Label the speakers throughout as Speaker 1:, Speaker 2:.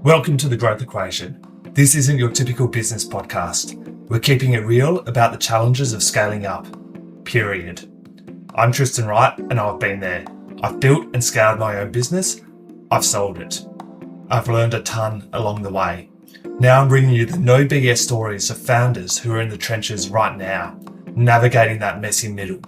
Speaker 1: Welcome to The Growth Equation. This isn't your typical business podcast. We're keeping it real about the challenges of scaling up, period. I'm Tristan Wright and I've been there. I've built and scaled my own business. I've sold it. I've learned a ton along the way. Now I'm bringing you the no BS stories of founders who are in the trenches right now, navigating that messy middle.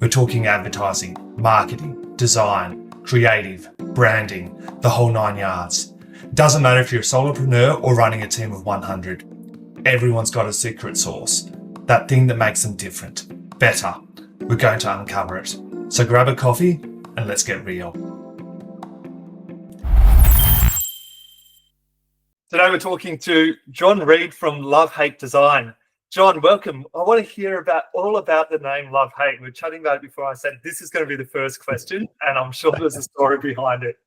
Speaker 1: We're talking advertising, marketing, design, creative, branding, the whole 9 yards. Doesn't matter if you're a solopreneur or running a team of 100. Everyone's got a secret sauce, that thing that makes them different, better. We're going to uncover it. So grab a coffee and let's get real. Today we're talking to John Reed from Love Hate Design. John, welcome. I want to hear all about the name Love Hate. We were chatting about it before. I said this is going to be the first question, and I'm sure there's a story behind it.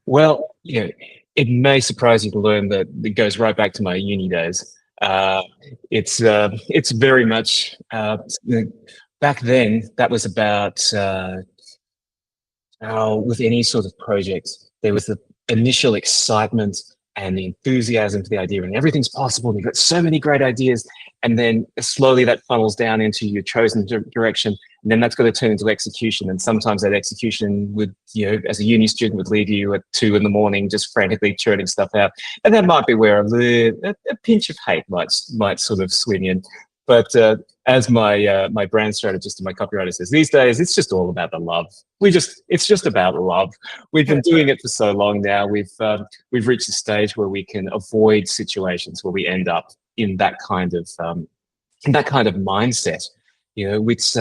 Speaker 2: Well, it may surprise you to learn that it goes right back to my uni days. It's very much back then. That was about with any sort of project, there was the initial excitement and the enthusiasm for the idea, and everything's possible. And you've got so many great ideas, and then slowly that funnels down into your chosen direction. And then that's got to turn into execution. And sometimes that execution would, as a uni student, would leave you at 2 a.m, just frantically churning stuff out. And that might be where a pinch of hate might sort of swing in. But as my brand strategist and my copywriter says, these days, it's just all about the love. It's just about love. We've been doing it for so long now. We've reached a stage where we can avoid situations where we end up in that kind of mindset, which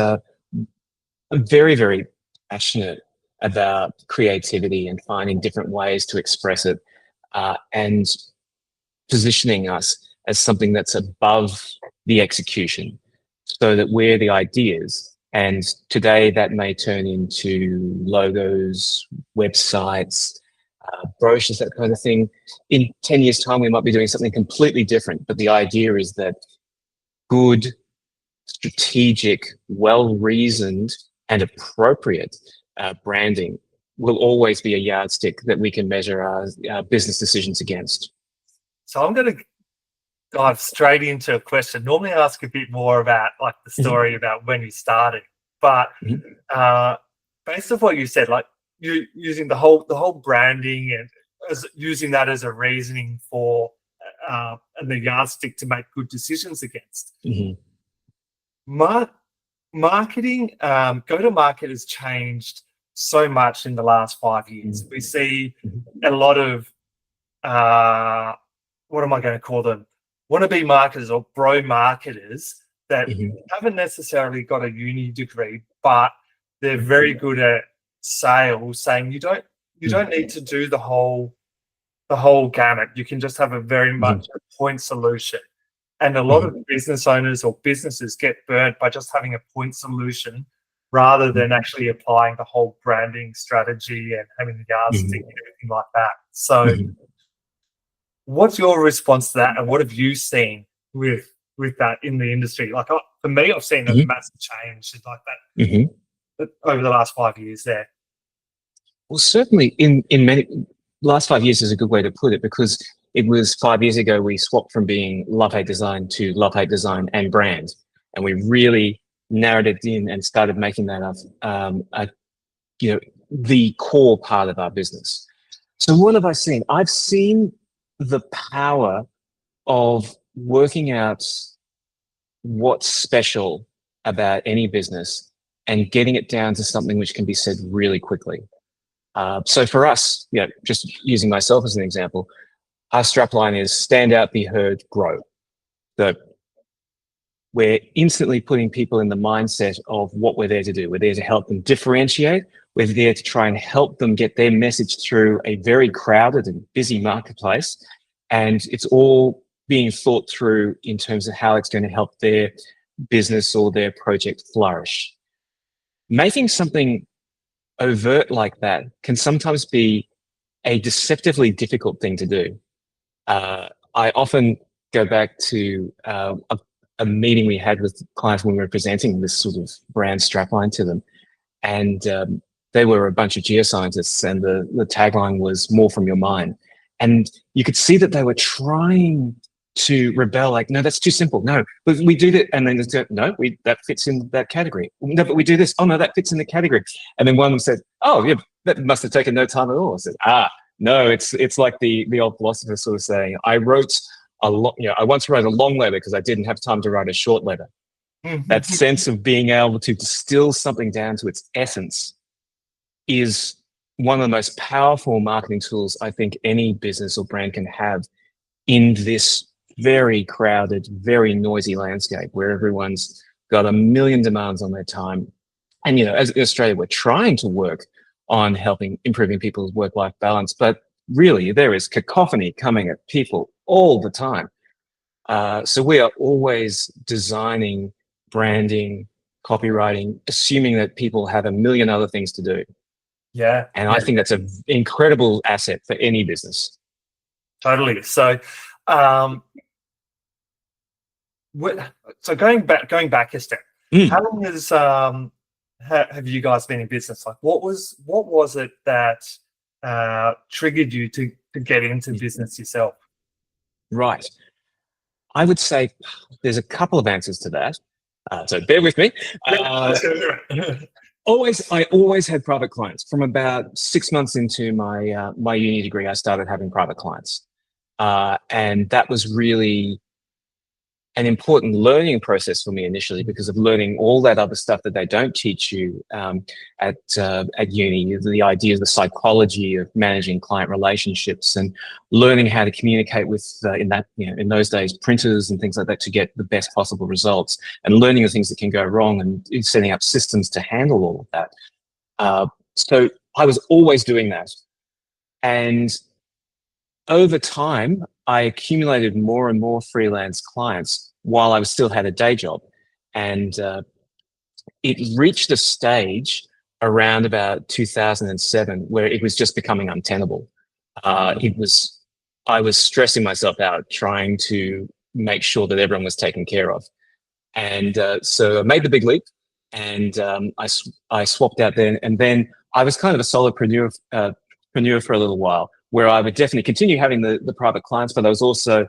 Speaker 2: I'm very, very passionate about creativity and finding different ways to express it, and positioning us as something that's above the execution, so that we're the ideas. And today that may turn into logos, websites, brochures, that kind of thing. In 10 years' time, we might be doing something completely different. But the idea is that good, strategic, well-reasoned, and appropriate branding will always be a yardstick that we can measure our business decisions against.
Speaker 1: So I'm going to dive straight into a question. Normally I ask a bit more about like the story about when you started, but based on what you said, like you using the whole branding and using that as a reasoning for and the yardstick to make good decisions against. Marketing, go-to-market has changed so much in the last 5 years. We see a lot of, what am I going to call them? Wannabe marketers or bro marketers that haven't necessarily got a uni degree, but they're very good at sales, saying you don't need to do the whole gamut. You can just have a very much a point solution. And a lot of business owners or businesses get burnt by just having a point solution rather than actually applying the whole branding strategy and having the yardstick and everything like that. So what's your response to that, and what have you seen with that in the industry? Like for me, I've seen a massive change like that over the last 5 years there.
Speaker 2: Well, certainly in many last 5 years is a good way to put it, because it was 5 years ago we swapped from being Love Hate Design to Love Hate Design and Brand, and we really narrowed it in and started making that the core part of our business. So what have I seen? I've seen the power of working out what's special about any business and getting it down to something which can be said really quickly. So for us, just using myself as an example, our strapline is stand out, be heard, grow. So we're instantly putting people in the mindset of what we're there to do. We're there to help them differentiate. We're there to try and help them get their message through a very crowded and busy marketplace. And it's all being thought through in terms of how it's going to help their business or their project flourish. Making something overt like that can sometimes be a deceptively difficult thing to do. I often go back to a meeting we had with clients when we were presenting this sort of brand strapline to them. And they were a bunch of geoscientists, and the tagline was "More from your mind." And you could see that they were trying to rebel, like, no, that's too simple. No, but we do that. And then they go, no, that fits in that category. No, but we do this. Oh, no, that fits in the category. And then one of them said, oh, yeah, that must have taken no time at all. I said, no, it's like the old philosopher sort of saying, I once wrote a long letter because I didn't have time to write a short letter. That sense of being able to distill something down to its essence is one of the most powerful marketing tools I think any business or brand can have in this very crowded, very noisy landscape where everyone's got a million demands on their time. And, as in Australia, we're trying to work on improving people's work-life balance, but really there is cacophony coming at people all the time. So we are always designing, branding, copywriting, assuming that people have a million other things to do.
Speaker 1: Yeah.
Speaker 2: And I think that's an incredible asset for any business.
Speaker 1: Totally. So, going back a step, how long have you guys been in business? Like, what was it that triggered you to get into business yourself?
Speaker 2: Right. I would say there's a couple of answers to that. So bear with me. I always had private clients. From about 6 months into my my uni degree, I started having private clients. And that was really an important learning process for me initially because of learning all that other stuff that they don't teach you at uni, the ideas, the psychology of managing client relationships and learning how to communicate with, in those days, printers and things like that to get the best possible results, and learning the things that can go wrong and setting up systems to handle all of that. So I was always doing that. And over time, I accumulated more and more freelance clients while I still had a day job. And it reached a stage around about 2007 where it was just becoming untenable. I was stressing myself out trying to make sure that everyone was taken care of. And so I made the big leap and I swapped out then. And then I was kind of a solopreneur for a little while, where I would definitely continue having the private clients, but I was also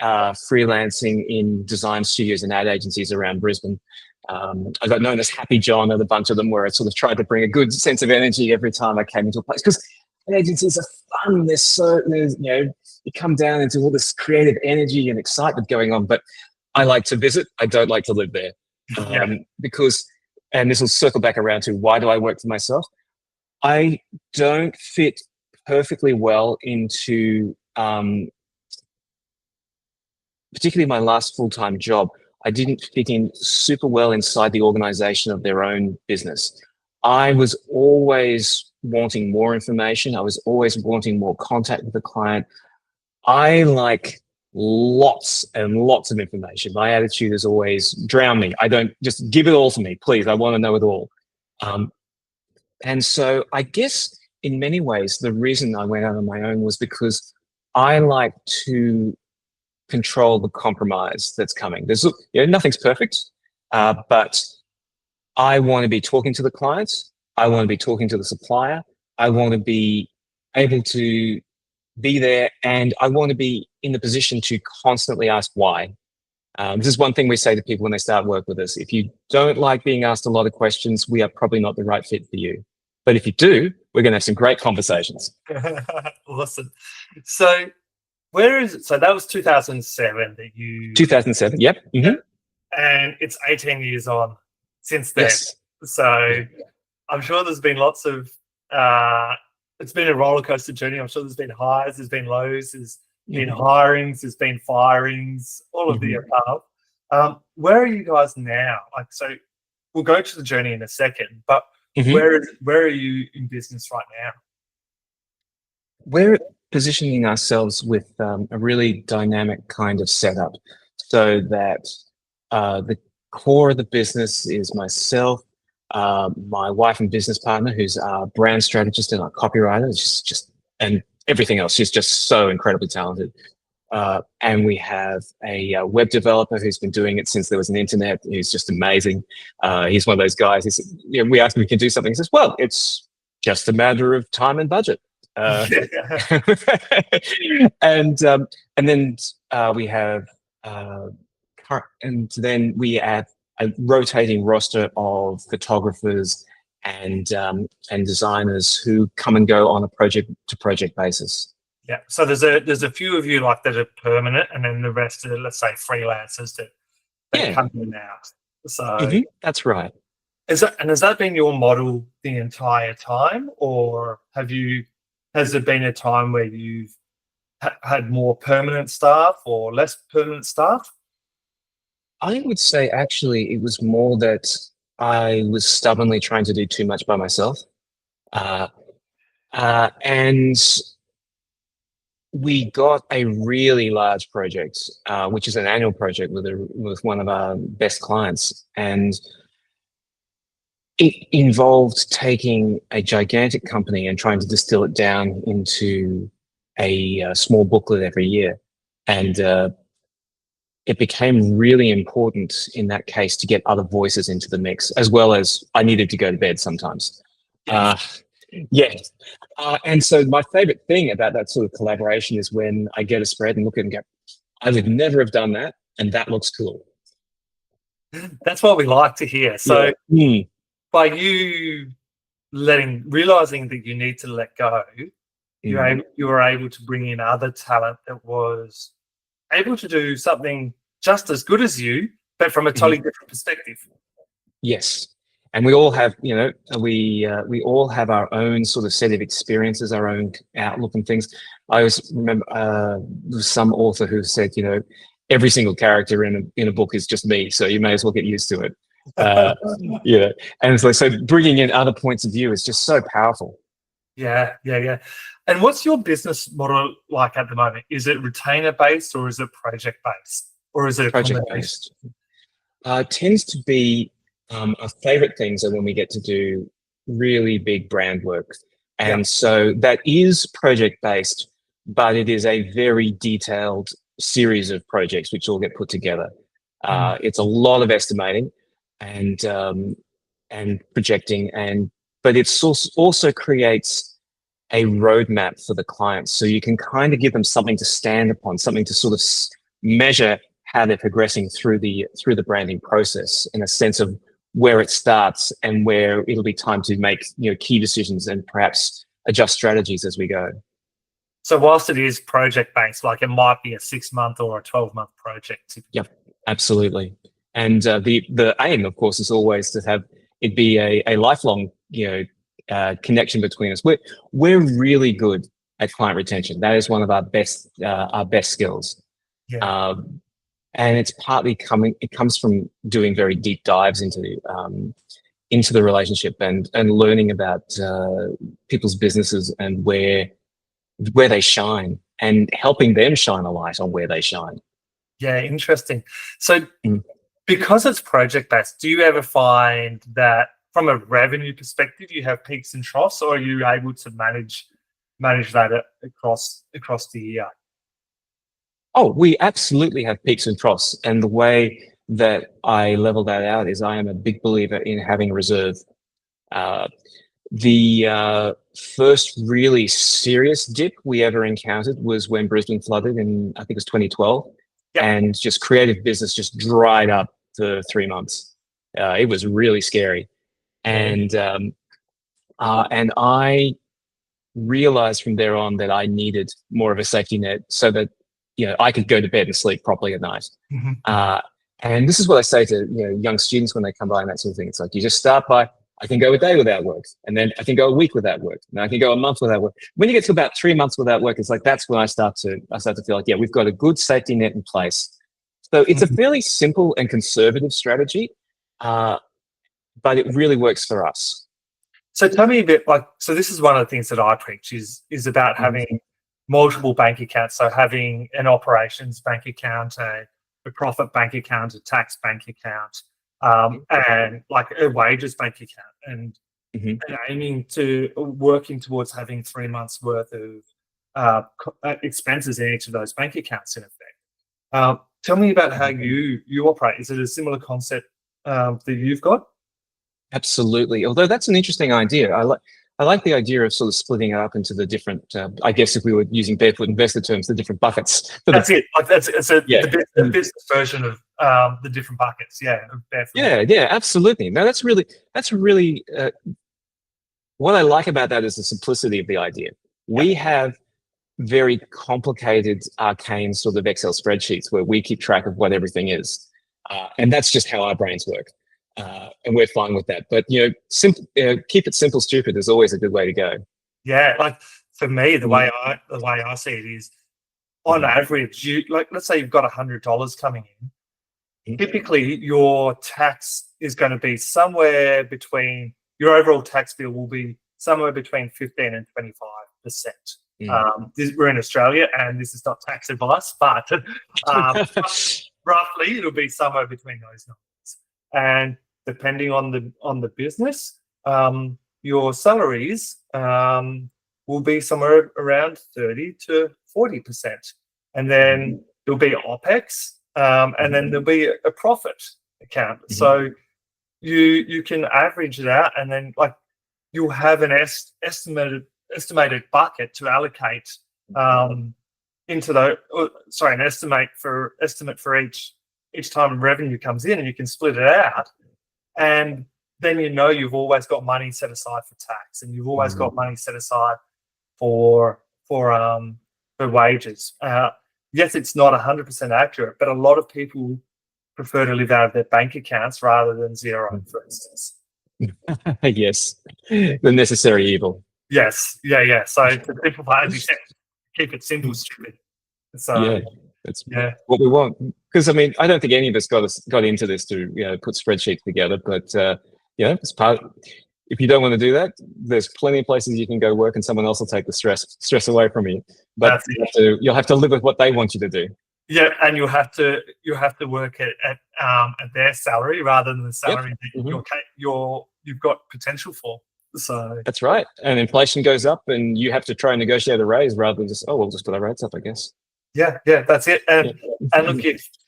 Speaker 2: freelancing in design studios and ad agencies around Brisbane. I got known as Happy John at a bunch of them, where I sort of tried to bring a good sense of energy every time I came into a place, because ad agencies are fun. You come down into all this creative energy and excitement going on, but I like to visit. I don't like to live there. Because, and this will circle back around to why do I work for myself? I don't fit perfectly well into, particularly my last full-time job. I didn't fit in super well inside the organization of their own business. I was always wanting more information. I was always wanting more contact with the client. I like lots and lots of information. My attitude is always drown me. I don't just give it all to me, please. I want to know it all. And so I guess in many ways, the reason I went out on my own was because I like to control the compromise that's coming. Nothing's perfect, but I want to be talking to the clients. I want to be talking to the supplier. I want to be able to be there, and I want to be in the position to constantly ask why. This is one thing we say to people when they start work with us. If you don't like being asked a lot of questions, we are probably not the right fit for you. But if you do, we're going to have some great conversations.
Speaker 1: Awesome. So where is it? So that was 2007 that you...
Speaker 2: 2007, yep. Mm-hmm.
Speaker 1: And it's 18 years on since then.
Speaker 2: Yes.
Speaker 1: So I'm sure there's been lots of... it's been a roller coaster journey. I'm sure there's been highs, there's been lows, there's been hirings, there's been firings, all of the above. Where are you guys now? Like, so we'll go to the journey in a second, but where are you in business right now?
Speaker 2: We're positioning ourselves with a really dynamic kind of setup, so that the core of the business is myself, my wife and business partner, who's our brand strategist and our copywriter, and everything else. She's just so incredibly talented. And we have a web developer who's been doing it since there was an internet. He's just amazing. He's one of those guys. We asked him if he can do something. He says, well, it's just a matter of time and budget.
Speaker 1: Yeah.
Speaker 2: And then we have and then we have a rotating roster of photographers and designers who come and go on a project to project basis.
Speaker 1: Yeah. So there's a few of you like that are permanent, and then the rest are, let's say, freelancers that
Speaker 2: Yeah,
Speaker 1: come in and out. So
Speaker 2: that's right.
Speaker 1: has that been your model the entire time, or has there been a time where you've had more permanent staff or less permanent staff?
Speaker 2: I would say actually it was more that I was stubbornly trying to do too much by myself. Uh, and we got a really large project, which is an annual project with one of our best clients. And it involved taking a gigantic company and trying to distill it down into a small booklet every year. And it became really important in that case to get other voices into the mix, as well as I needed to go to bed sometimes. Yeah. And so my favorite thing about that sort of collaboration is when I get a spread and look at it and go, I would never have done that. And that looks cool.
Speaker 1: That's what we like to hear. So by you realizing that you need to let go, you were able to bring in other talent that was able to do something just as good as you, but from a totally different perspective.
Speaker 2: Yes. And we all have, we all have our own sort of set of experiences, our own outlook and things. I always remember there was some author who said, every single character in a book is just me, so you may as well get used to it. Yeah. And it's like, so bringing in other points of view is just so powerful.
Speaker 1: Yeah. And what's your business model like at the moment? Is it retainer based, or is it project based, or is it
Speaker 2: project based? Tends to be our favorite things are when we get to do really big brand work. And so that is project based, but it is a very detailed series of projects which all get put together. It's a lot of estimating and projecting, but it also creates a roadmap for the clients, so you can kind of give them something to stand upon, something to sort of measure how they're progressing through the branding process, in a sense of where it starts and where it'll be time to make key decisions and perhaps adjust strategies as we go.
Speaker 1: So whilst it is project based, like it might be a 6-month or a 12-month project.
Speaker 2: Yep, absolutely. And the aim, of course, is always to have it be a lifelong connection between us. We're really good at client retention. That is one of our best skills. And it's partly it comes from doing very deep dives into the relationship and learning about people's businesses and where they shine, and helping them shine a light on where they shine.
Speaker 1: Yeah, interesting. So because it's project based, do you ever find that from a revenue perspective you have peaks and troughs, or are you able to manage that across the year?
Speaker 2: Oh, we absolutely have peaks and troughs. And the way that I level that out is I am a big believer in having a reserve. The first really serious dip we ever encountered was when Brisbane flooded in, I think it was 2012. And just creative business just dried up for 3 months. It was really scary. And I realized from there on that I needed more of a safety net so that I could go to bed and sleep properly at night. And this is what I say to young students when they come by and that sort of thing. It's like, you just start by, I can go a day without work, and then I can go a week without work, and I can go a month without work. When you get to about 3 months without work, it's like that's when I start to feel like, we've got a good safety net in place. So it's a fairly simple and conservative strategy, but it really works for us.
Speaker 1: So tell me a bit, so this is one of the things that I preach is about having multiple bank accounts. So having an operations bank account, a profit bank account, a tax bank account, and like a wages bank account, and aiming to working towards having 3 months worth of expenses in each of those bank accounts, in effect. Tell me about how you operate. Is it a similar concept that you've got?
Speaker 2: Absolutely. Although that's an interesting idea. I like the idea of sort of splitting it up into the different, I guess if we were using barefoot investor terms, the different buckets.
Speaker 1: That's it. Like it's
Speaker 2: Yeah.
Speaker 1: the business version of the different buckets. Yeah. Of barefoot.
Speaker 2: Yeah, absolutely. No, that's really what I like about that is the simplicity of the idea. We have very complicated, arcane sort of Excel spreadsheets where we keep track of what everything is. And that's just how our brains work. And we're fine with that. But, keep it simple, stupid is always a good way to go.
Speaker 1: Yeah. Like for me, the way I see it is, on average, let's say you've got $100 coming in. Typically, your tax is going to be somewhere between, your overall tax bill will be somewhere between 15 and 25%. We're in Australia, and this is not tax advice, but roughly it'll be somewhere between those numbers. And depending on the business, your salaries will be somewhere around 30 to 40%, and then there'll be OPEX, and then there'll be a profit account. So you can average it out, and then like you'll have an estimated bucket to allocate into an estimate for each time revenue comes in, and you can split it out, and then you've always got money set aside for tax, and you've always got money set aside for wages. Yes, it's not 100% accurate, but a lot of people prefer to live out of their bank accounts rather than zero, for instance.
Speaker 2: Yes, the necessary evil.
Speaker 1: Yes, yeah. So to simplify, as you said, keep it simple, stupid. So
Speaker 2: that's what we want. Because I mean, I don't think any of us got into this to put spreadsheets together, but it's part. If you don't want to do that, there's plenty of places you can go work, and someone else will take the stress away from you. But you'll have to live with what they want you to do.
Speaker 1: Yeah, and you'll have to work at their salary rather than the salary that you've got potential for. So
Speaker 2: that's right. And inflation goes up, and you have to try and negotiate a raise rather than just we'll just put our rates up, I guess.
Speaker 1: Yeah, that's it. And look,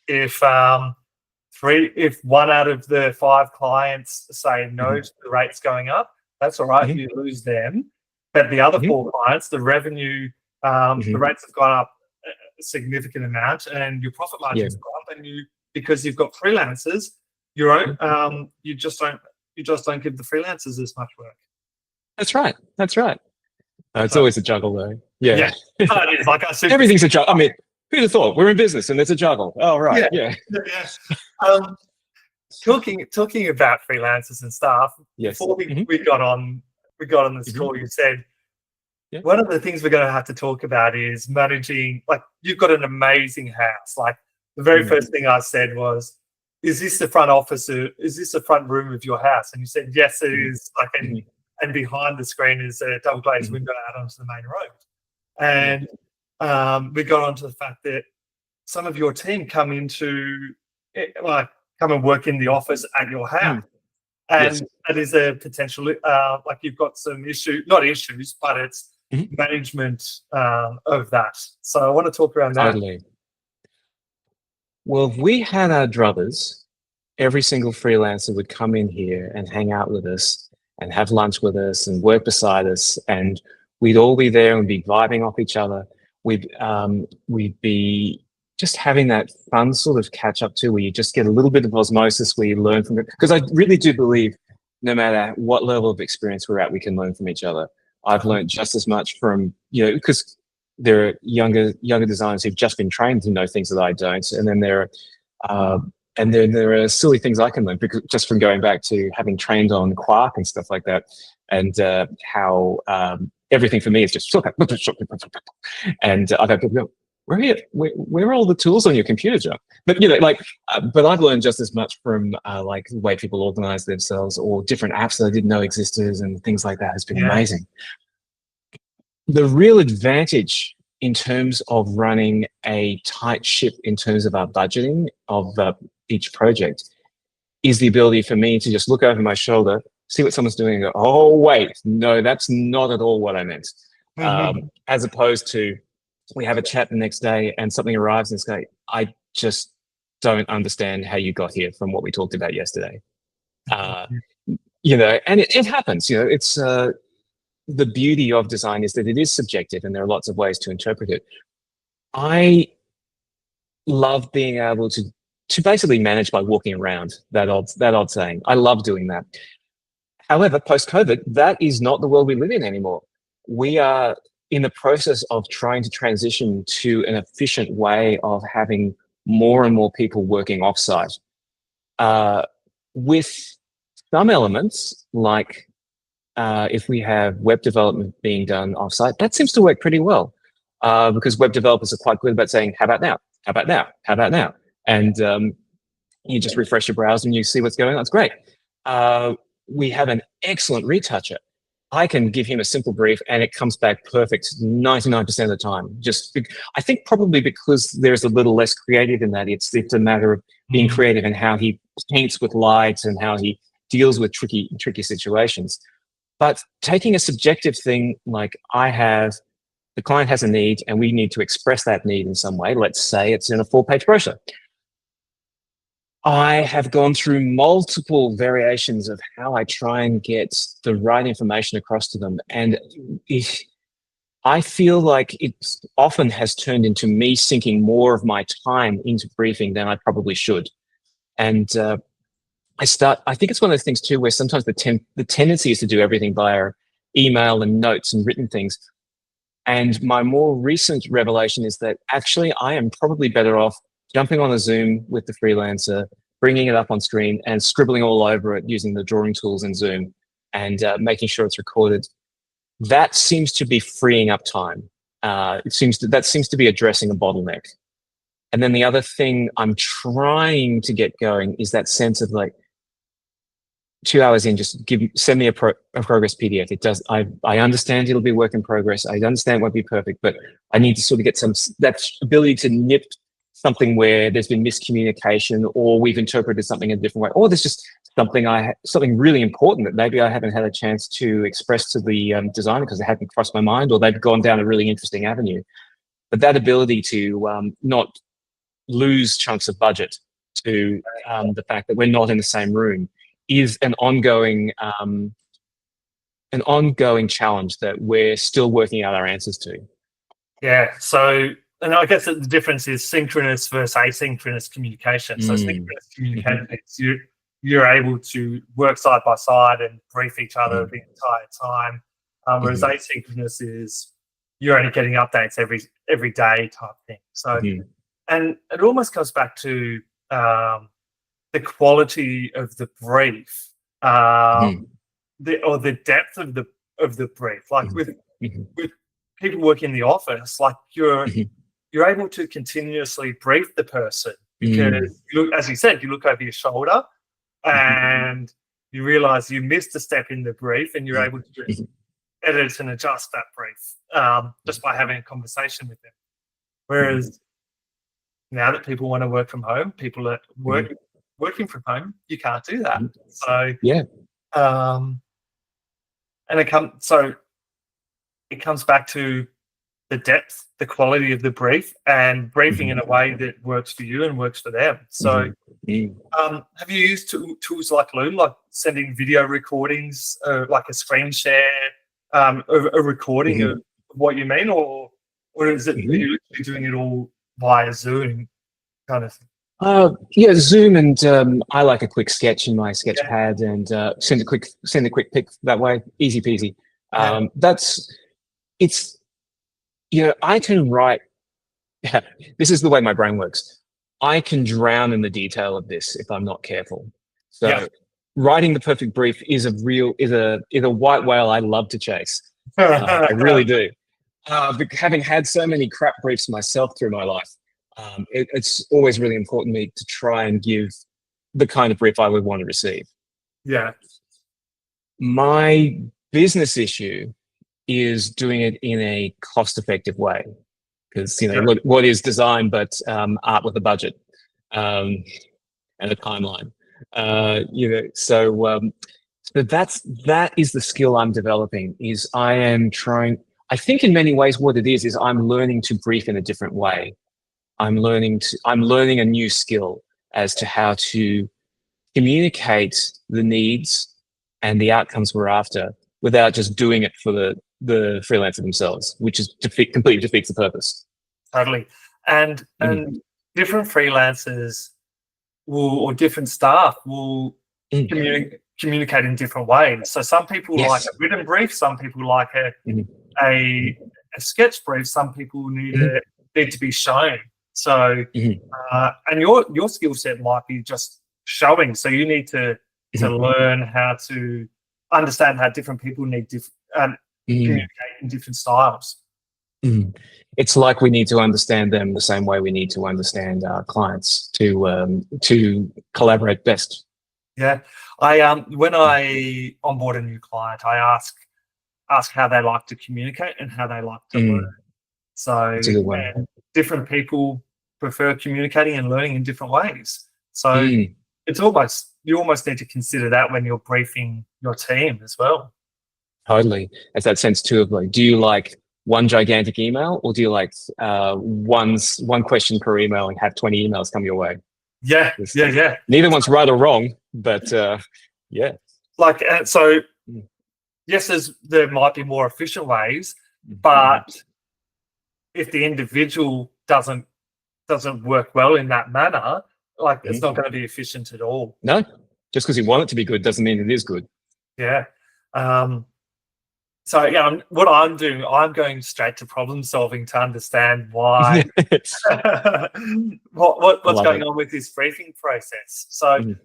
Speaker 1: if one out of the 5 clients say no to the rates going up, that's all right. You lose them, but the other 4 clients, the revenue, the rates have gone up a significant amount, and your profit margins go up, and because you've got freelancers, you just don't give the freelancers as much work.
Speaker 2: That's right. It's always a juggle, though. Yeah.
Speaker 1: It is. Like I said,
Speaker 2: everything's a juggle. I mean, who'd have thought? We're in business, and it's a juggle. Oh, right. Yeah.
Speaker 1: Talking about freelancers and staff. Before we got on this call, you said one of the things we're going to have to talk about is managing. Like, you've got an amazing house. Like, the very first thing I said was, "Is this the front office? Is this the front room of your house?" And you said, "Yes, it is." Like, and behind the screen is a double glazed window out onto the main road. And we got onto the fact that some of your team come and work in the office at your house. And that is a potential, like you've got some not issues, but it's management of that. So I want to talk around that.
Speaker 2: Totally. Well, if we had our druthers, every single freelancer would come in here and hang out with us and have lunch with us and work beside us, and we'd all be there and be vibing off each other. We'd be just having that fun sort of catch up too, where you just get a little bit of osmosis, where you learn from it. Because I really do believe no matter what level of experience we're at, we can learn from each other. I've learned just as much from, because there are younger designers who've just been trained to know things that I don't. And then there are silly things I can learn because just from going back to having trained on Quark and stuff like that, and how everything for me is just and I've had people go, where are all the tools on your computer, John? But but I've learned just as much from like the way people organize themselves or different apps that I didn't know existed and things like that has been amazing. The real advantage in terms of running a tight ship in terms of our budgeting of each project is the ability for me to just look over my shoulder, see what someone's doing and go, oh, wait, no, that's not at all what I meant. As opposed to we have a chat the next day and something arrives and it's like, I just don't understand how you got here from what we talked about yesterday. And it happens, it's the beauty of design is that it is subjective and there are lots of ways to interpret it. I love being able to basically manage by walking around, that odd saying. I love doing that. However, post-COVID, that is not the world we live in anymore. We are in the process of trying to transition to an efficient way of having more and more people working offsite, with some elements like if we have web development being done offsite, that seems to work pretty well, because web developers are quite good about saying, how about now? How about now? How about now? And you just refresh your browser and you see what's going on. It's great. We have an excellent retoucher. I can give him a simple brief and it comes back perfect 99% of the time. I think probably because there's a little less creative in that. It's a matter of being creative in how he paints with lights and how he deals with tricky situations. But taking a subjective thing like the client has a need and we need to express that need in some way. Let's say it's in a 4-page brochure. I have gone through multiple variations of how I try and get the right information across to them. And I feel like it often has turned into me sinking more of my time into briefing than I probably should. And I think it's one of those things too, where sometimes the tendency is to do everything via email and notes and written things. And my more recent revelation is that actually I am probably better off jumping on a Zoom with the freelancer, bringing it up on screen and scribbling all over it using the drawing tools in Zoom and making sure it's recorded. That seems to be freeing up time. That seems to be addressing a bottleneck. And then the other thing I'm trying to get going is that sense of like, 2 hours in, just send me a progress PDF. It does. I understand it'll be work in progress. I understand it won't be perfect, but I need to sort of get that ability to nip something where there's been miscommunication or we've interpreted something in a different way, or there's just something really important that maybe I haven't had a chance to express to the designer because it hadn't crossed my mind, or they've gone down a really interesting avenue. But that ability to not lose chunks of budget to the fact that we're not in the same room is an ongoing challenge that we're still working out our answers to.
Speaker 1: Yeah. So, and I guess that the difference is synchronous versus asynchronous communication. So synchronous communication is you're able to work side by side and brief each other the entire time. Whereas asynchronous is you're only getting updates every day type thing. So, and it almost comes back to the quality of the brief, the depth of the brief. Like with people working in the office, like you're able to continuously brief the person because as you said, you look over your shoulder and you realize you missed a step in the brief, and you're able to just edit and adjust that brief just by having a conversation with them. Whereas now that people want to work from home, people are working from home, you can't do that. So and it comes back to the depth, the quality of the brief, and briefing in a way that works for you and works for them. So have you used tools like Loom, like sending video recordings, like a screen share, a recording of what you mean, or is it are you literally doing it all via Zoom kind of thing?
Speaker 2: Zoom, and I like a quick sketch in my sketch pad and send a quick pic that way, easy peasy. I can write. This is the way my brain works. I can drown in the detail of this if I'm not careful. So writing the perfect brief is a white whale I love to chase. I really do. Having had so many crap briefs myself through my life, it's always really important to me to try and give the kind of brief I would want to receive.
Speaker 1: Yeah.
Speaker 2: My business issue is doing it in a cost-effective way, because what is design but art with a budget and a timeline. So that is the skill I'm developing. Is I am trying. I think in many ways what it is I'm learning to brief in a different way. I'm learning a new skill as to how to communicate the needs and the outcomes we're after without just doing it for the freelancer themselves, which is completely defeats the purpose.
Speaker 1: Totally. And different freelancers or different staff will communicate in different ways. So some people like a written brief, some people like a sketch brief, some people need to be shown. So and your skill set might be just showing. So you need to learn how to understand how different people need communicate in different styles.
Speaker 2: It's like we need to understand them the same way we need to understand our clients to collaborate best.
Speaker 1: Yeah, when I onboard a new client, I ask how they like to communicate and how they like to learn. So
Speaker 2: that's a good one.
Speaker 1: And different people prefer communicating and learning in different ways. So it's you almost need to consider that when you're briefing your team as well.
Speaker 2: Totally. It's that sense too of like, do you like one gigantic email, or do you like one question per email and have 20 emails come your way?
Speaker 1: Yeah.
Speaker 2: Neither one's right or wrong, but yeah.
Speaker 1: Like so, yes, there might be more efficient ways, but if the individual doesn't work well in that manner, like it's not going to be efficient at all.
Speaker 2: No, just because you want it to be good doesn't mean it is good.
Speaker 1: Yeah. So yeah, what I'm doing, I'm going straight to problem solving to understand why what's going on with this briefing process. So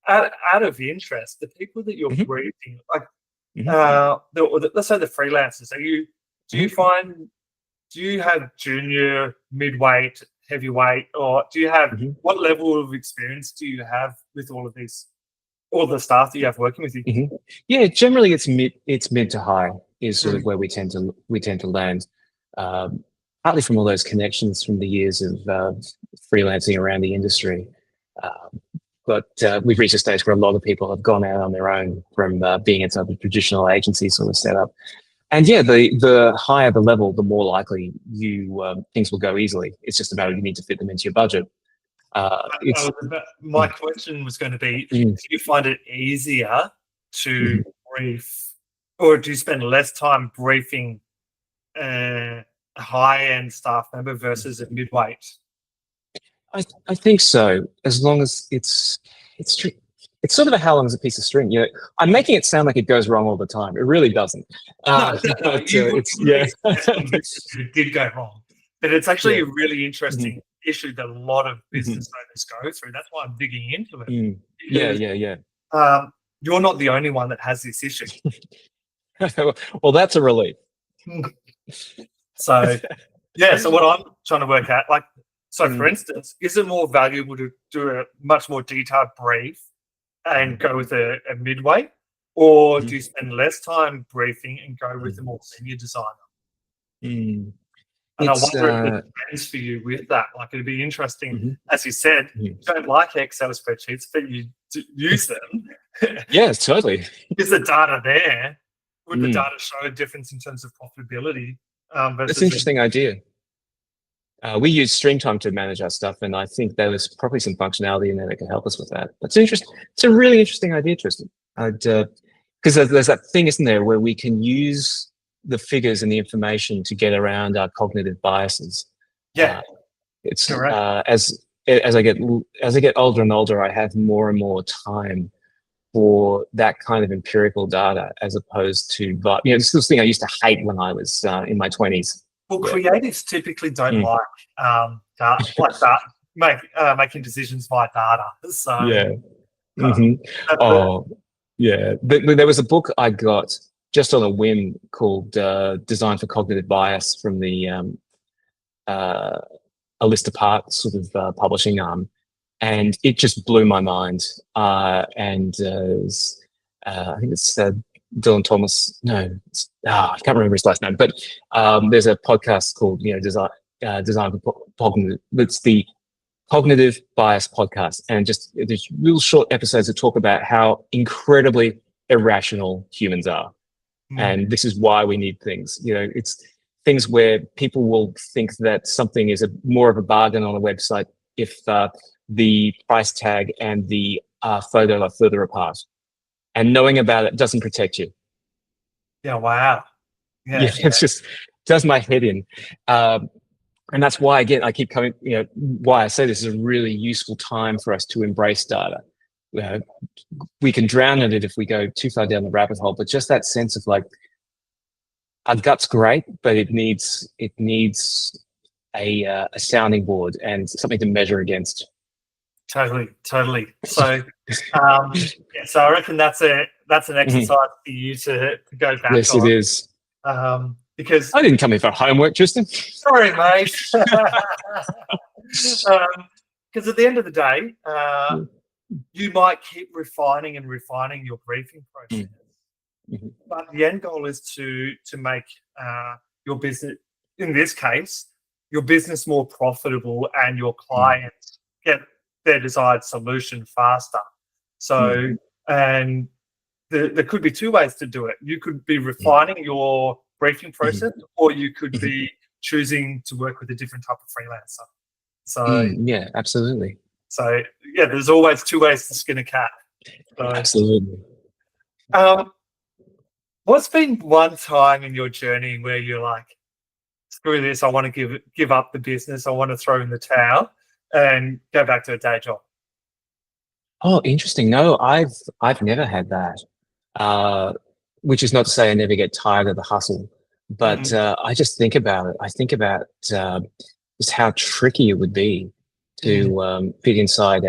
Speaker 1: out of interest, the people that you're briefing, like let's say the freelancers, do you have junior, midweight, heavyweight, or do you have what level of experience do you have with all the staff that you have working with you?
Speaker 2: Yeah, generally it's mid to high is sort of where we tend to land, partly from all those connections from the years of freelancing around the industry. But we've reached a stage where a lot of people have gone out on their own from being inside the traditional agency sort of setup. And yeah, the higher the level, the more likely things will go easily. It's just a matter of you need to fit them into your budget.
Speaker 1: My question was going to be, do you find it easier to brief, or do you spend less time briefing a high-end staff member versus a midweight?
Speaker 2: I think so, as long as it's sort of how long is a piece of string. You know, I'm making it sound like it goes wrong all the time. It really doesn't. It
Speaker 1: did go wrong, but it's actually a really interesting issue that a lot of business owners go through. That's why I'm digging into it.
Speaker 2: Yeah.
Speaker 1: You're not the only one that has this issue.
Speaker 2: Well, that's a relief.
Speaker 1: So what I'm trying to work out, like, so for instance, is it more valuable to do a much more detailed brief and go with a midweight, or do you spend less time briefing and go with a more senior designer? And I wonder if it depends for you with that. Like, it'd be interesting, as you said, you don't like Excel spreadsheets, but you use them.
Speaker 2: Yeah, totally.
Speaker 1: Is the data there? Would the data show a difference in terms of profitability?
Speaker 2: That's an interesting idea. We use Streamtime to manage our stuff, and I think there was probably some functionality in there that can help us with that. That's interesting. It's a really interesting idea, Tristan. Because there's that thing, isn't there, where we can use the figures and the information to get around our cognitive biases.
Speaker 1: Yeah,
Speaker 2: it's correct. As I get older and older, I have more and more time for that kind of empirical data, as opposed to, this thing I used to hate when I was in my 20s.
Speaker 1: Well, creatives typically don't like that, making decisions by data. So
Speaker 2: there was a book I got just on a whim called Design for Cognitive Bias from the A List Apart sort of publishing arm. And it just blew my mind. I think it's Dylan Thomas. No, I can't remember his last name. But there's a podcast called Design for Cognitive. It's the Cognitive Bias Podcast, and just there's real short episodes that talk about how incredibly irrational humans are, and this is why we need things. It's things where people will think that something is more of a bargain on a website if the price tag and the photo are further apart, and knowing about it doesn't protect you.
Speaker 1: Yeah. Wow.
Speaker 2: Yeah,
Speaker 1: Yeah.
Speaker 2: it's just does my head in. Um, and that's why, again, I keep coming, why I say this is a really useful time for us to embrace data. Uh, we can drown in it if we go too far down the rabbit hole, but just that sense of like, our gut's great, but it needs a sounding board and something to measure against.
Speaker 1: Totally. Totally. So, yeah, so I reckon that's an
Speaker 2: Mhm.
Speaker 1: exercise for you to go back
Speaker 2: Yes, it
Speaker 1: on,
Speaker 2: is.
Speaker 1: because
Speaker 2: I didn't come here for homework, Tristan.
Speaker 1: sorry, mate. Because at the end of the day, you might keep refining and refining your briefing process,
Speaker 2: Mhm.
Speaker 1: but the end goal is to make your business, in this case, your business more profitable and your clients get their desired solution faster. So, and there could be two ways to do it. You could be refining your briefing process, or you could be choosing to work with a different type of freelancer. So,
Speaker 2: Yeah, absolutely.
Speaker 1: so yeah, there's always two ways to skin a cat. So,
Speaker 2: Absolutely.
Speaker 1: um, what's been one time in your journey where you're like, screw this, I want to give up the business, I want to throw in the towel and go back to a day job?
Speaker 2: Oh, interesting. No, I've never had that. Uh, which is not to say I never get tired of the hustle, but
Speaker 1: Mm,
Speaker 2: I just think about it. I think about uh, just how tricky it would be
Speaker 1: mm,
Speaker 2: to fit inside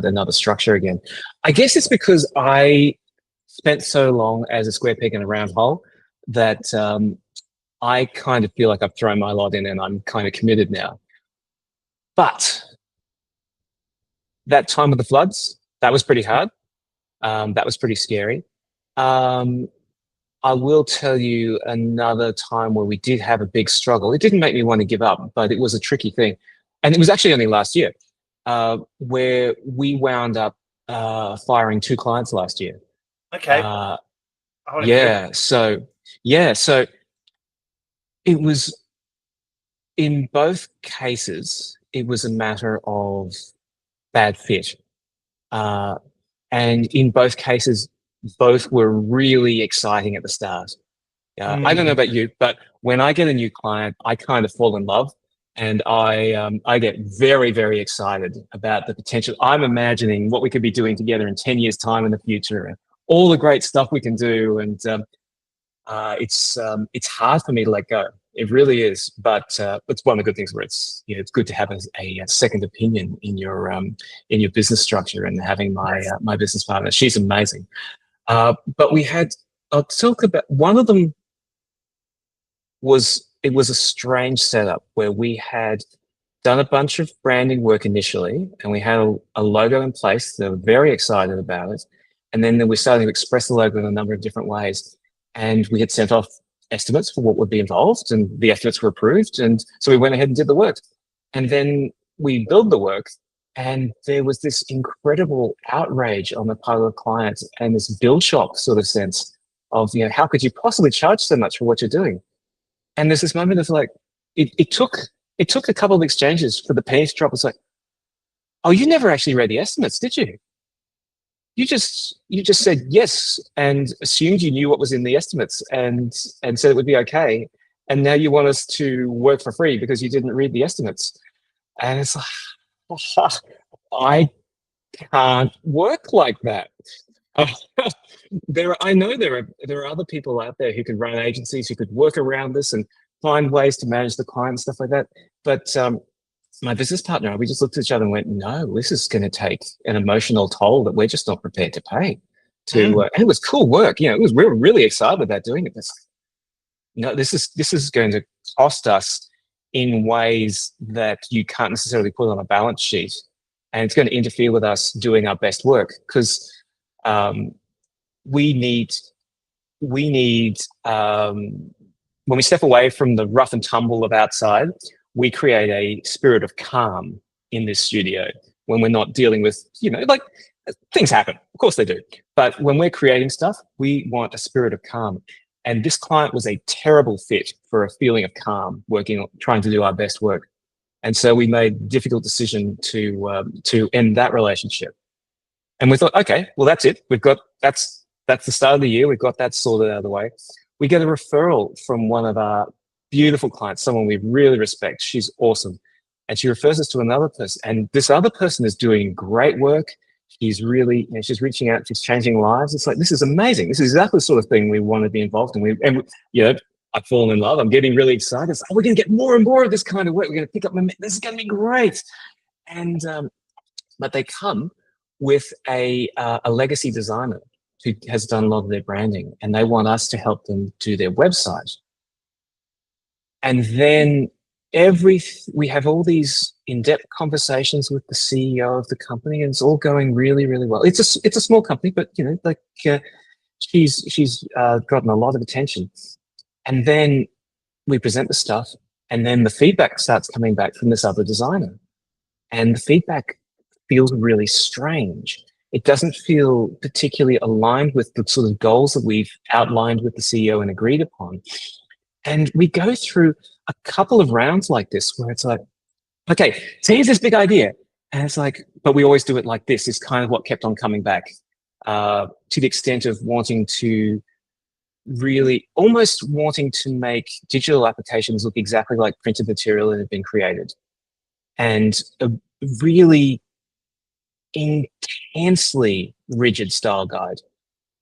Speaker 2: another structure again. I guess it's because I spent so long as a square peg in a round hole that I kind of feel like I've thrown my lot in and I'm kind of committed now. But that time of the floods, that was pretty hard. That was pretty scary. Um, I will tell you another time where we did have a big struggle. It didn't make me want to give up, but it was a tricky thing. And it was actually only last year, where we wound up firing two clients last year.
Speaker 1: okay,
Speaker 2: Uh,
Speaker 1: I want to hear.
Speaker 2: yeah, so so it was in both cases, it was a matter of bad fit. Uh, and in both cases, both were really exciting at the start. I don't know
Speaker 1: Mm,
Speaker 2: about you, but when I get a new client, I kind of fall in love, and I get very very excited about the potential. I'm imagining what we could be doing together in 10 years' time in the future, and all the great stuff we can do. And it's hard for me to let go. It really is, but it's one of the good things where it's good to have a second opinion in your business structure. And having
Speaker 1: yes.
Speaker 2: my business partner, she's amazing. But we had, I'll talk about one of them. It was a strange setup where we had done a bunch of branding work initially, and we had a logo in place. They were very excited about it, and then we started to express the logo in a number of different ways. And we had sent off estimates for what would be involved, and the estimates were approved. And so we went ahead and did the work. And then we built the work, and there was this incredible outrage on the part of the client and this bill shock sort of sense of, how could you possibly charge so much for what you're doing? And there's this moment of like, it took a couple of exchanges for the penny to drop. It's like, oh, you never actually read the estimates, did you? You just said yes and assumed you knew what was in the estimates and said it would be okay. And now you want us to work for free because you didn't read the estimates. And it's like, I can't work like that. I know there are other people out there who could run agencies who could work around this and find ways to manage the client and stuff like that. But my business partner, we just looked at each other and went, "No, this is going to take an emotional toll that we're just not prepared to pay."
Speaker 1: Mm,
Speaker 2: And it was cool work. We were really excited about doing it. No, this is going to cost us in ways that you can't necessarily put on a balance sheet, and it's going to interfere with us doing our best work because um, we need we need when we step away from the rough and tumble of outside, we create a spirit of calm in this studio when we're not dealing with, like, things happen, of course they do, but when we're creating stuff, we want a spirit of calm. And this client was a terrible fit for a feeling of calm, trying to do our best work. And so we made the difficult decision to end that relationship. And we thought, okay, well, that's it. That's that's the start of the year. We've got that sorted out of the way. We get a referral from one of our beautiful clients, someone we really respect. She's awesome. And she refers us to another person. And this other person is doing great work. She's really, she's reaching out, she's changing lives. It's like, this is amazing. This is exactly the sort of thing we want to be involved in. I've fallen in love. I'm getting really excited. It's like, we're going to get more and more of this kind of work. We're going to pick up this is going to be great. And, but they come with a legacy designer who has done a lot of their branding, and they want us to help them do their website. And then we have all these in-depth conversations with the CEO of the company, and it's all going really, really well. It's a small company, but she's gotten a lot of attention. And then we present the stuff, and then the feedback starts coming back from this other designer, and the feedback feels really strange. It doesn't feel particularly aligned with the sort of goals that we've outlined with the CEO and agreed upon. And we go through a couple of rounds like this where it's like, okay, so here's this big idea. And it's like, but we always do it like this, is kind of what kept on coming back, to the extent of wanting to make digital applications look exactly like printed material that had been created. And a really intensely rigid style guide.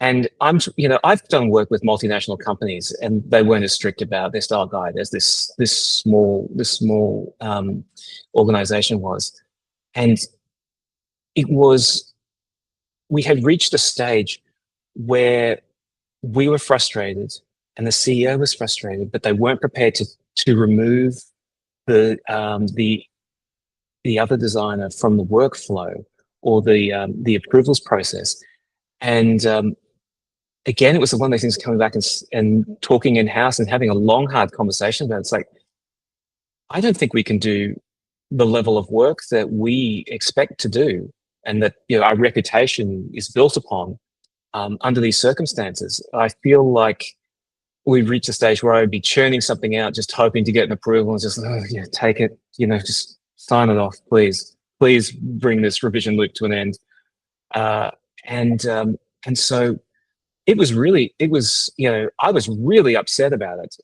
Speaker 2: And I've done work with multinational companies, and they weren't as strict about their style guide as this small organization was. And we had reached a stage where we were frustrated and the CEO was frustrated, but they weren't prepared to remove the other designer from the workflow or the approvals process. And again, it was one of those things coming back and talking in-house and having a long, hard conversation about it. It's like, I don't think we can do the level of work that we expect to do and that our reputation is built upon under these circumstances. I feel like we've reached a stage where I would be churning something out, just hoping to get an approval and just, take it, just sign it off, please. Please bring this revision loop to an end. And so I was really upset about it.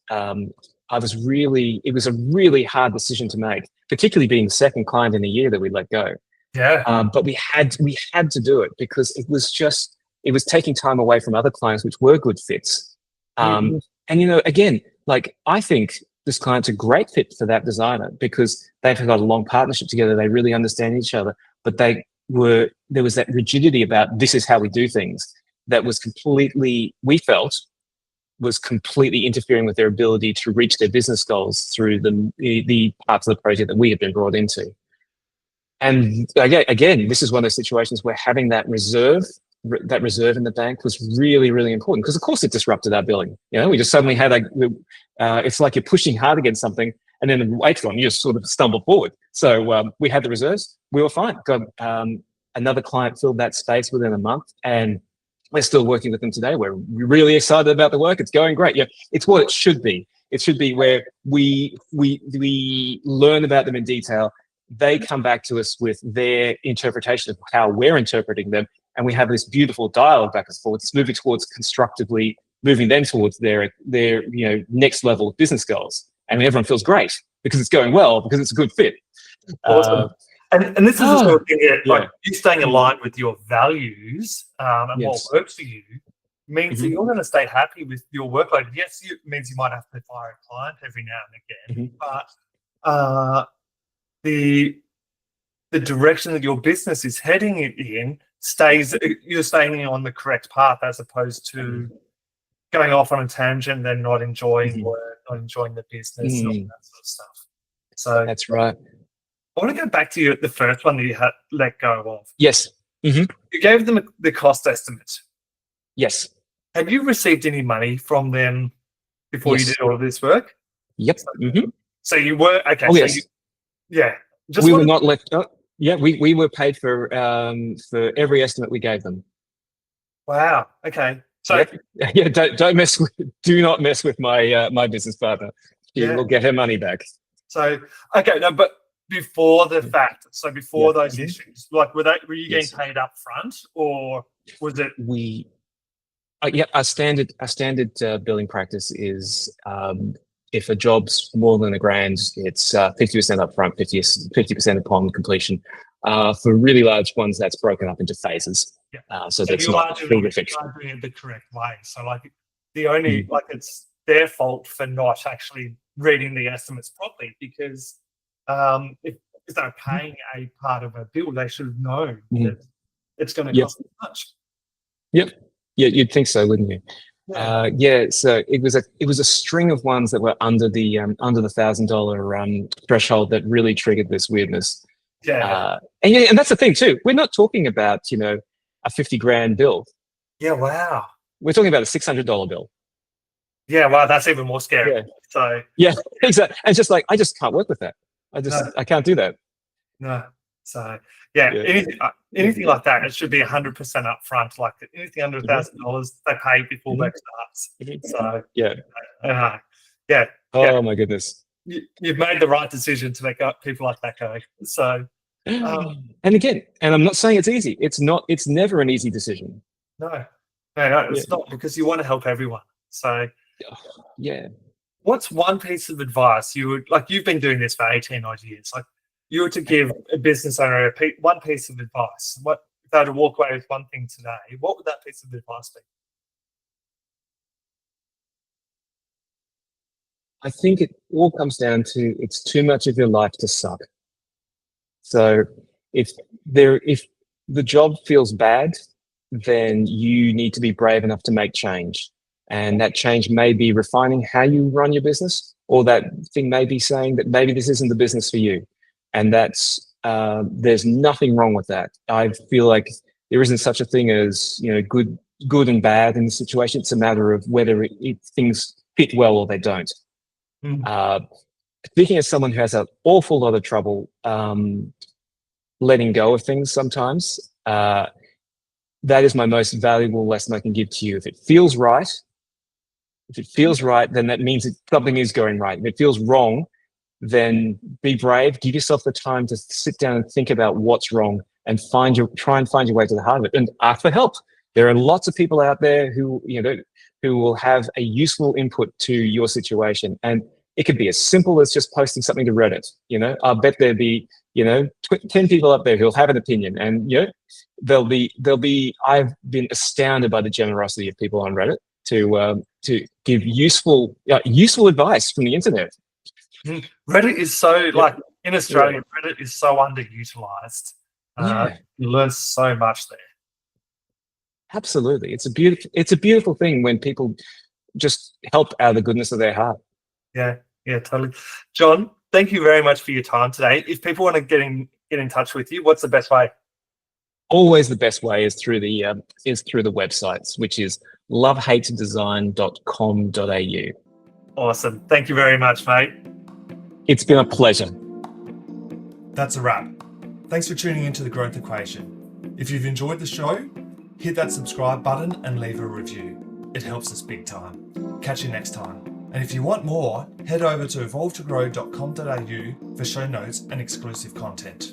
Speaker 2: It was a really hard decision to make, particularly being the second client in a year that we let go.
Speaker 1: Yeah.
Speaker 2: But we had to do it because it was taking time away from other clients, which were good fits. And, again, like, I think this client's a great fit for that designer because they've got a long partnership together. They really understand each other, but there was that rigidity about this is how we do things that was we felt was completely interfering with their ability to reach their business goals through the parts of the project that we had been brought into. And again, this is one of those situations where having that reserve in the bank was really, really important because, of course, it disrupted our billing. We just suddenly had it's like you're pushing hard against something, and then later on you just sort of stumble forward. So we had the reserves. We were fine. Got another client filled that space within a month, and we're still working with them today. We're really excited about the work. It's going great. Yeah, it's what it should be. It should be where we learn about them in detail. They come back to us with their interpretation of how we're interpreting them, and we have this beautiful dialogue back and forth. It's moving towards constructively moving them towards their next level of business goals, and everyone feels great because it's going well because it's a good fit.
Speaker 1: Awesome. And this is the sort of thing that, like, you staying
Speaker 2: Mm-hmm.
Speaker 1: aligned with your values and what works for you means that you're going to stay happy with your workload. Yes, it means you might have to fire a client every now and again, but the direction that your business is heading in you're staying on the correct path as opposed to going off on a tangent and then not enjoying work, not enjoying the business, and all that sort of stuff. So
Speaker 2: that's right.
Speaker 1: I want to go back to the first one that you had let go of.
Speaker 2: Yes. Mm-hmm.
Speaker 1: You gave them the cost estimate.
Speaker 2: Yes.
Speaker 1: Have you received any money from them before you did all of this work?
Speaker 2: Yep. Mm-hmm.
Speaker 1: So you were okay.
Speaker 2: Oh,
Speaker 1: so
Speaker 2: yes.
Speaker 1: Just
Speaker 2: we were not left. Yeah, we were paid for every estimate we gave them.
Speaker 1: Wow. Okay. So
Speaker 2: do not mess with my my business partner. She will get her money back.
Speaker 1: So but before the fact, so before those issues, like were you getting paid up front, or was it
Speaker 2: Yeah, our standard billing practice is if a job's more than $1,000, it's 50% upfront, 50% upon completion. For really large ones, that's broken up into phases.
Speaker 1: Yeah.
Speaker 2: So
Speaker 1: So
Speaker 2: that's
Speaker 1: you
Speaker 2: not
Speaker 1: are doing
Speaker 2: fully
Speaker 1: it,
Speaker 2: fixed.
Speaker 1: you are doing it the correct way. So like the only
Speaker 2: Mm.
Speaker 1: like it's their fault for not actually reading the estimates properly because if they're paying a part of a bill, they should have known
Speaker 2: Mhm.
Speaker 1: that it's going to
Speaker 2: Yep.
Speaker 1: cost them much.
Speaker 2: Yep. Yeah, you'd think so, wouldn't you?
Speaker 1: Yeah.
Speaker 2: Yeah. So it was a string of ones that were under the $1,000 threshold that really triggered this weirdness.
Speaker 1: Yeah.
Speaker 2: And yeah, and that's the thing too. We're not talking about a 50 grand bill.
Speaker 1: Yeah. Wow.
Speaker 2: We're talking about a $600 bill.
Speaker 1: Yeah. Wow. That's even more scary.
Speaker 2: Yeah.
Speaker 1: So
Speaker 2: Yeah. Exactly. And it's just like I just can't work with that.
Speaker 1: no,
Speaker 2: I can't do that.
Speaker 1: no. So yeah,
Speaker 2: Yeah.
Speaker 1: anything like that, it should be 100% upfront. Like anything under $1,000, they pay before work starts. So
Speaker 2: Yeah.
Speaker 1: uh, yeah, yeah.
Speaker 2: Oh my goodness.
Speaker 1: You've made the right decision to make up people like that go. So
Speaker 2: And again, and I'm not saying it's easy. It's not. It's never an easy decision.
Speaker 1: no, no,
Speaker 2: Yeah.
Speaker 1: it's not because you want to help everyone. So
Speaker 2: Yeah.
Speaker 1: what's one piece of advice you would like? You've been doing this for 18 odd years. Like you were to give a business owner one piece of advice. What if they had to walk away with one thing today? What would that piece of advice be?
Speaker 2: I think it all comes down to it's too much of your life to suck. So if the job feels bad, then you need to be brave enough to make change. And that change may be refining how you run your business, or that thing may be saying that maybe this isn't the business for you. And there's nothing wrong with that. I feel like there isn't such a thing as good and bad in the situation. It's a matter of whether things fit well or they don't.
Speaker 1: Mm.
Speaker 2: Uh, Speaking as someone who has an awful lot of trouble letting go of things sometimes, that is my most valuable lesson I can give to you. If it feels right, then that means that something is going right. If it feels wrong, then be brave. Give yourself the time to sit down and think about what's wrong and try and find your way to the heart of it and ask for help. There are lots of people out there who will have a useful input to your situation. And it could be as simple as just posting something to Reddit. I bet there'd be 10 people up there who'll have an opinion, and there'll be. I've been astounded by the generosity of people on Reddit to give useful advice from the internet.
Speaker 1: Reddit is so like in Australia,
Speaker 2: Yeah.
Speaker 1: Reddit is so underutilized.
Speaker 2: Yeah.
Speaker 1: You learn so much there.
Speaker 2: Absolutely, it's a beautiful thing when people just help out of the goodness of their heart.
Speaker 1: Yeah, yeah, totally. John, thank you very much for your time today. If people want to get in touch with you, what's the best way?
Speaker 2: Always the best way is through the websites, which is lovehatedesign.com.au.
Speaker 1: Awesome. Thank you very much, mate.
Speaker 2: It's been a pleasure.
Speaker 1: That's a wrap. Thanks for tuning into The Growth Equation. If you've enjoyed the show, hit that subscribe button and leave a review. It helps us big time. Catch you next time. And if you want more, head over to evolvetogrow.com.au for show notes and exclusive content.